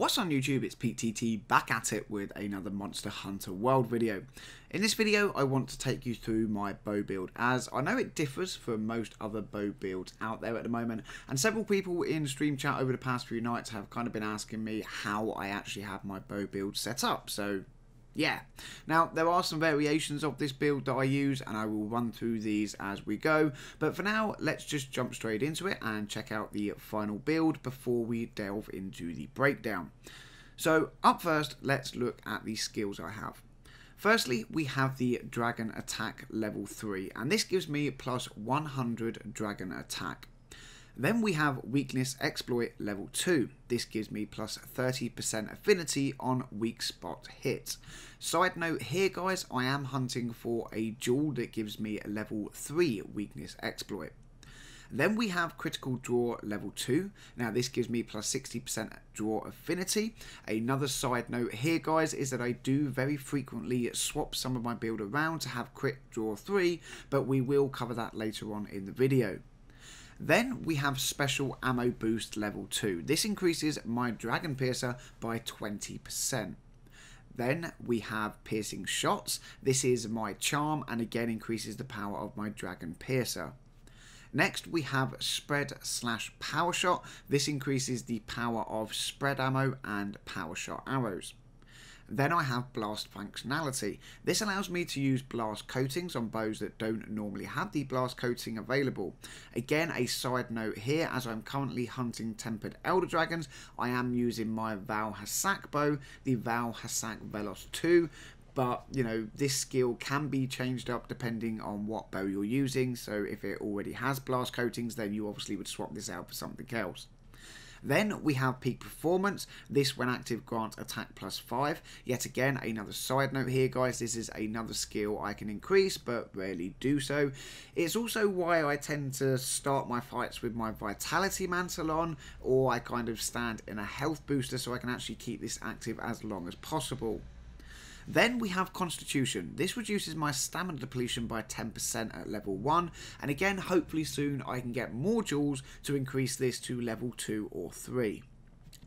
What's on YouTube? It's PTT back at it with another Monster Hunter World video. In this video I want to take you through my bow build, as I know it differs from most other bow builds out there at the moment, and several people in stream chat over the past few nights have kind of been asking me how I actually have my bow build set up. So yeah, now there are some variations of this build that I use and I will run through these as we go, but for now let's just jump straight into it and check out the final build before we delve into the breakdown. So up first, let's look at the skills I have. Firstly, we have the Dragon Attack level 3, and this gives me plus 100 Dragon Attack. Then we have Weakness Exploit level 2. This gives me plus 30% affinity on weak spot hits. Side note here guys, I am hunting for a jewel that gives me a level 3 Weakness Exploit. Then we have Critical Draw level 2. Now this gives me plus 60% draw affinity. Another side note here guys is that I do very frequently swap some of my build around to have Crit Draw 3, but we will cover that later on in the video. Then we have Special Ammo Boost level 2. This increases my Dragon Piercer by 20%. Then we have Piercing Shots. This is my charm and again increases the power of my Dragon Piercer. Next we have Spread/Power Shot. This increases the power of spread ammo and power shot arrows. Then I have Blast functionality. This allows me to use blast coatings on bows that don't normally have the blast coating available. Again, a side note here, as I'm currently hunting Tempered Elder Dragons, I am using my Val Hassak bow, the Val Hassak Velos 2, but you know, this skill can be changed up depending on what bow you're using, so if it already has blast coatings, then you obviously would swap this out for something else. Then we have Peak Performance. This, when active, grants attack plus 5. Yet again, another side note here guys, this is another skill I can increase but rarely do so. It's also why I tend to start my fights with my Vitality Mantle on, or I kind of stand in a health booster so I can actually keep this active as long as possible. Then we have Constitution. This reduces my stamina depletion by 10% at level 1, and again hopefully soon I can get more jewels to increase this to level 2 or 3.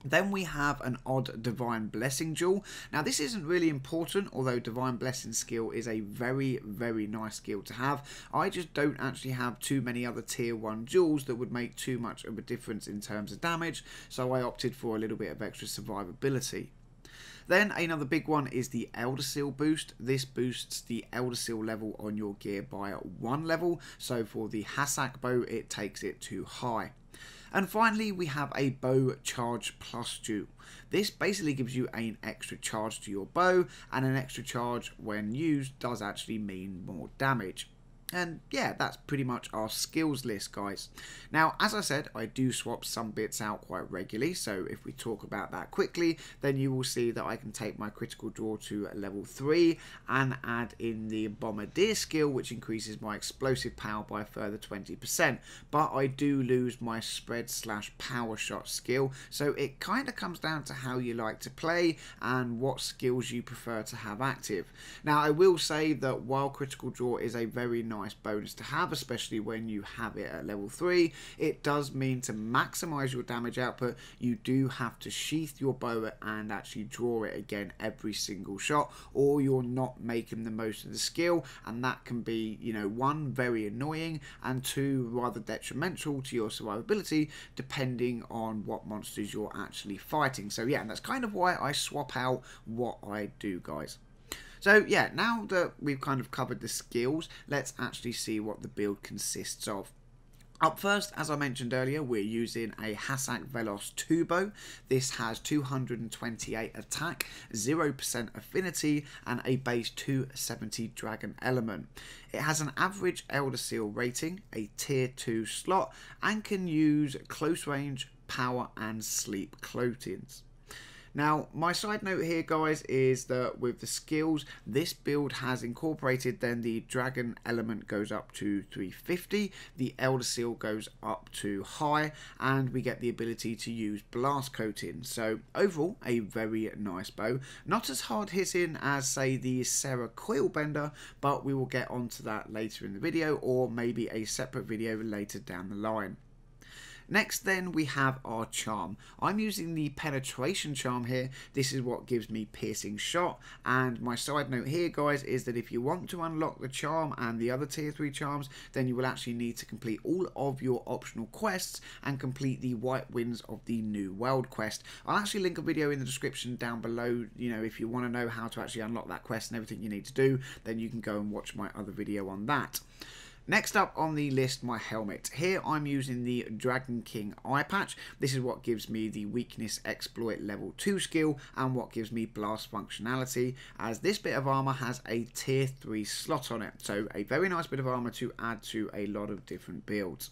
Then we have an odd Divine Blessing jewel. Now this isn't really important, although Divine Blessing skill is a very nice skill to have. I just don't actually have too many other tier 1 jewels that would make too much of a difference in terms of damage, so I opted for a little bit of extra survivability. Then another big one is the Elder Seal boost. This boosts the Elder Seal level on your gear by 1 level, so for the Hassak bow it takes it to high. And finally we have a Bow Charge Plus jewel. This basically gives you an extra charge to your bow, and an extra charge when used does actually mean more damage. And yeah, that's pretty much our skills list guys. Now as I said, I do swap some bits out quite regularly, so if we talk about that quickly, then you will see that I can take my critical draw to level 3 and add in the Bombardier skill, which increases my explosive power by a further 20%, but I do lose my Spread/Power Shot skill, so it kind of comes down to how you like to play and what skills you prefer to have active. Now I will say that while critical draw is a very nice bonus to have, especially when you have it at level 3, it does mean to maximize your damage output you do have to sheath your bow and actually draw it again every single shot, or you're not making the most of the skill, and that can be, you know, 1, very annoying, and 2, rather detrimental to your survivability depending on what monsters you're actually fighting. So yeah, and that's kind of why I swap out what I do guys. So yeah, now that we've kind of covered the skills, let's actually see what the build consists of. Up first, as I mentioned earlier, we're using a Hassak Velos 2 bow. This has 228 attack, 0% affinity, and a base 270 dragon element. It has an average Elder Seal rating, a tier 2 slot, and can use close range, power, and sleep coatings. Now, my side note here, guys, is that with the skills, this build has incorporated then the Dragon element goes up to 350, the Elder Seal goes up to high, and we get the ability to use blast coating. So, overall, a very nice bow. Not as hard hitting as, say, the Sarah Coilbender, but we will get onto that later in the video, or maybe a separate video later down the line. Next then we have our charm. I'm using the penetration charm here. This is what gives me piercing shot, and my side note here guys is that if you want to unlock the charm and the other tier 3 charms, then you will actually need to complete all of your optional quests and complete the White Winds of the New World quest. I'll actually link a video in the description down below, you know, if you want to know how to actually unlock that quest and everything you need to do, then you can go and watch my other video on that. Next up on the list, my helmet. Here I'm using the Dragon King eye patch. This is what gives me the weakness exploit level 2 skill and what gives me blast functionality, as this bit of armor has a tier 3 slot on it. So a very nice bit of armor to add to a lot of different builds.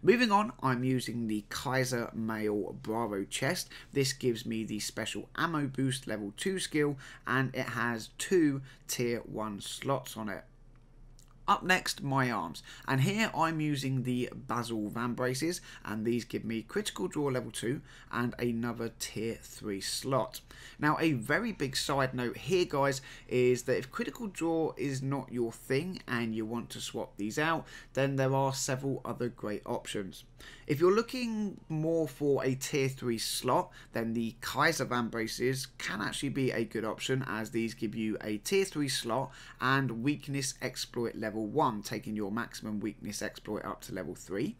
Moving on, I'm using the Kaiser Male Bravo chest. This gives me the special ammo boost level 2 skill and it has 2 tier 1 slots on it. Up next, my arms, and here I'm using the Basil Vambraces, and these give me critical draw level 2 and another tier 3 slot. Now a very big side note here guys is that if critical draw is not your thing and you want to swap these out, then there are several other great options. If you're looking more for a tier 3 slot, then the Kaiser Vambraces can actually be a good option, as these give you a tier 3 slot and weakness exploit level 1, taking your maximum weakness exploit up to level 3.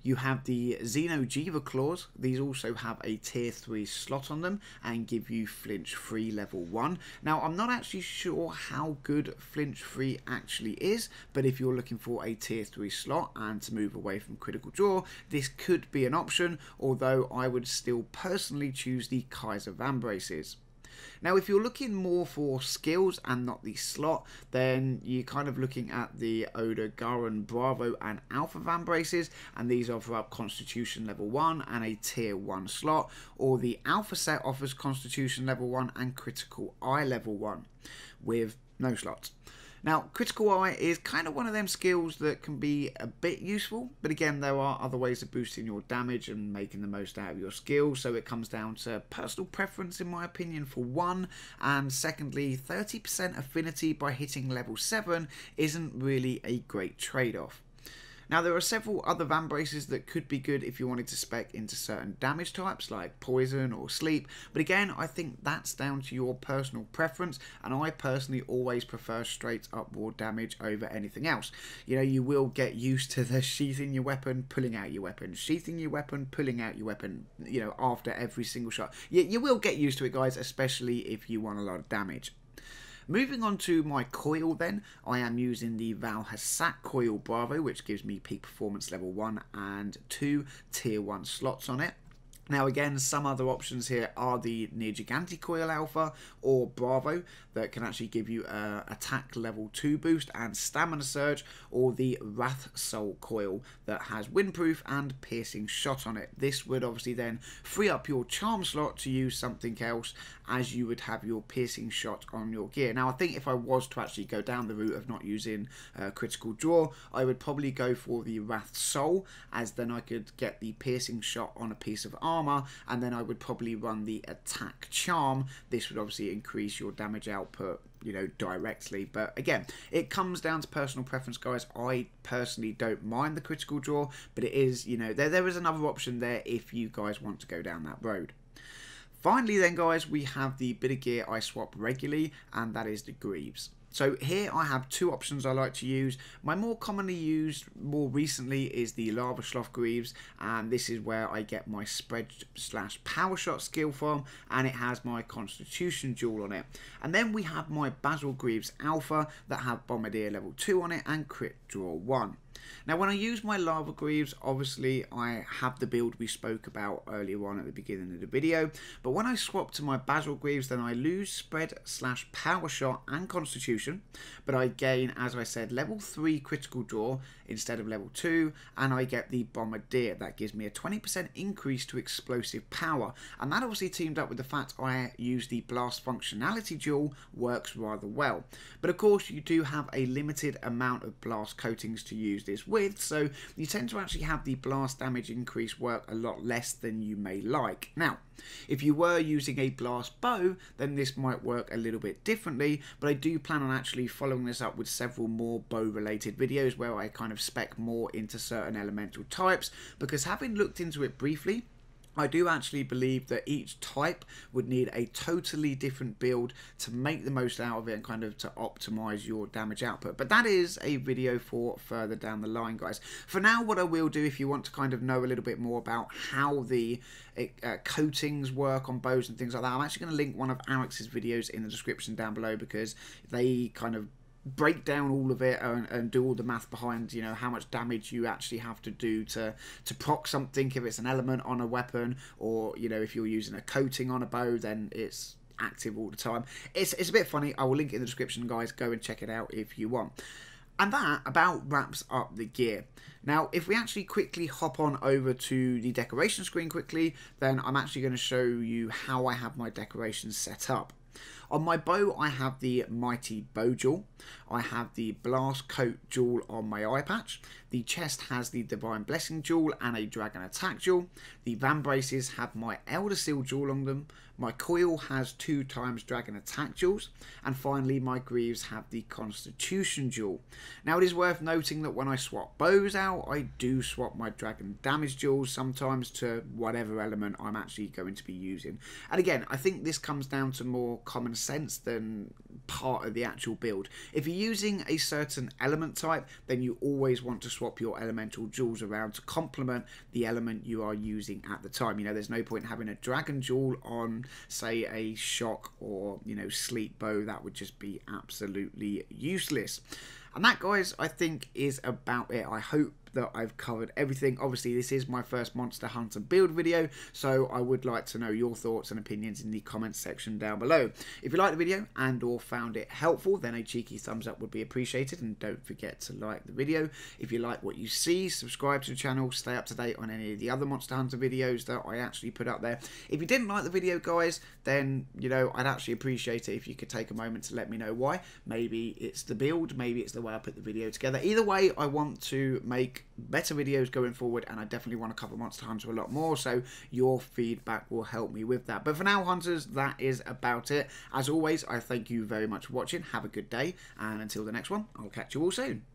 You have the Xeno'jiiva claws. These also have a tier 3 slot on them and give you flinch free level 1. Now I'm not actually sure how good flinch free actually is, but if you're looking for a tier 3 slot and to move away from critical draw, this could be an option, although I would still personally choose the Kaiser Vambraces. Now if you're looking more for skills and not the slot, then you're kind of looking at the Oda Garan Bravo and Alpha Vambraces, and these offer up Constitution level 1 and a tier 1 slot, or the Alpha set offers Constitution level 1 and Critical Eye level 1 with no slots. Now, Critical Eye is kind of one of them skills that can be a bit useful, but again, there are other ways of boosting your damage and making the most out of your skills, so it comes down to personal preference in my opinion for one, and secondly, 30% affinity by hitting level 7 isn't really a great trade-off. Now there are several other Vambraces that could be good if you wanted to spec into certain damage types like poison or sleep, but again I think that's down to your personal preference, and I personally always prefer straight up raw damage over anything else. You know, you will get used to the sheathing your weapon, pulling out your weapon, sheathing your weapon, pulling out your weapon, you know, after every single shot. You will get used to it guys, especially if you want a lot of damage. Moving on to my coil then, I am using the Valhasat Coil Bravo, which gives me peak performance level 1 and 2 tier 1 slots on it. Now again, some other options here are the Near Gigante Coil Alpha or Bravo that can actually give you attack level 2 boost and stamina surge, or the Wrath Soul Coil that has windproof and piercing shot on it. This would obviously then free up your charm slot to use something else, as you would have your piercing shot on your gear. Now I think if I was to actually go down the route of not using critical draw, I would probably go for the Wrath Soul, as then I could get the piercing shot on a piece of armor, and then I would probably run the attack charm. This would obviously increase your damage output, you know, directly, but again, it comes down to personal preference guys. I personally don't mind the critical draw, but it is, you know, there is another option there if you guys want to go down that road. Finally then guys, we have the bit of gear I swap regularly, and that is the greaves. So here I have two options I like to use. My more commonly used more recently is the Lava Sloth Greaves, and this is where I get my spread / power shot skill from, and it has my Constitution jewel on it. And then we have my Basil Greaves Alpha that have Bombardier level 2 on it and crit draw 1. Now when I use my Lava Greaves, obviously I have the build we spoke about earlier on at the beginning of the video, but when I swap to my Basil Greaves, then I lose spread / power shot and Constitution, but I gain, as I said, level 3 critical draw instead of level 2, and I get the Bombardier. That gives me a 20% increase to explosive power, and that obviously teamed up with the fact I use the blast functionality jewel works rather well. But of course you do have a limited amount of blast coatings to use this surface width, so you tend to actually have the blast damage increase work a lot less than you may like. Now, if you were using a blast bow, then this might work a little bit differently, but I do plan on actually following this up with several more bow related videos where I kind of spec more into certain elemental types, because having looked into it briefly, I do actually believe that each type would need a totally different build to make the most out of it and kind of to optimize your damage output. But that is a video for further down the line, guys. For now, what I will do, if you want to kind of know a little bit more about how the coatings work on bows and things like that, I'm actually going to link one of Arekkz's videos in the description down below, because they kind of break down all of it and do all the math behind, you know, how much damage you actually have to do to proc something if it's an element on a weapon, or, you know, if you're using a coating on a bow, then it's active all the time. It's a bit funny. I will link it in the description, guys. Go and check it out if you want. And that about wraps up the gear. Now, if we actually quickly hop on over to the decoration screen quickly, then I'm actually going to show you how I have my decorations set up. On my bow, I have the Mighty Bow Jewel. I have the Blast Coat Jewel on my eye patch. The chest has the Divine Blessing Jewel and a Dragon Attack Jewel. The Van Braces have my Elder Seal Jewel on them. My coil has 2x Dragon Attack Jewels. And finally, my greaves have the Constitution Jewel. Now, it is worth noting that when I swap bows out, I do swap my Dragon Damage Jewels sometimes to whatever element I'm actually going to be using. And again, I think this comes down to more common sense than part of the actual build. If you're using a certain element type, then you always want to swap your elemental jewels around to complement the element you are using at the time. You know, there's no point having a dragon jewel on, say, a shock or, you know, sleep bow. That would just be absolutely useless. And that, guys, I think is about it. I hope that I've covered everything. Obviously, this is my first Monster Hunter build video, so I would like to know your thoughts and opinions in the comments section down below. If you liked the video and or found it helpful, then a cheeky thumbs up would be appreciated, and don't forget to like the video. If you like what you see, subscribe to the channel, stay up to date on any of the other Monster Hunter videos that I actually put up there. If you didn't like the video, guys, then, you know, I'd actually appreciate it if you could take a moment to let me know why. Maybe it's the build, maybe it's the way I put the video together. Either way, I want to make better videos going forward, and I definitely want to cover Monster Hunter a lot more, so your feedback will help me with that. But for now, hunters, that is about it. As always, I thank you very much for watching. Have a good day, and until the next one, I'll catch you all soon.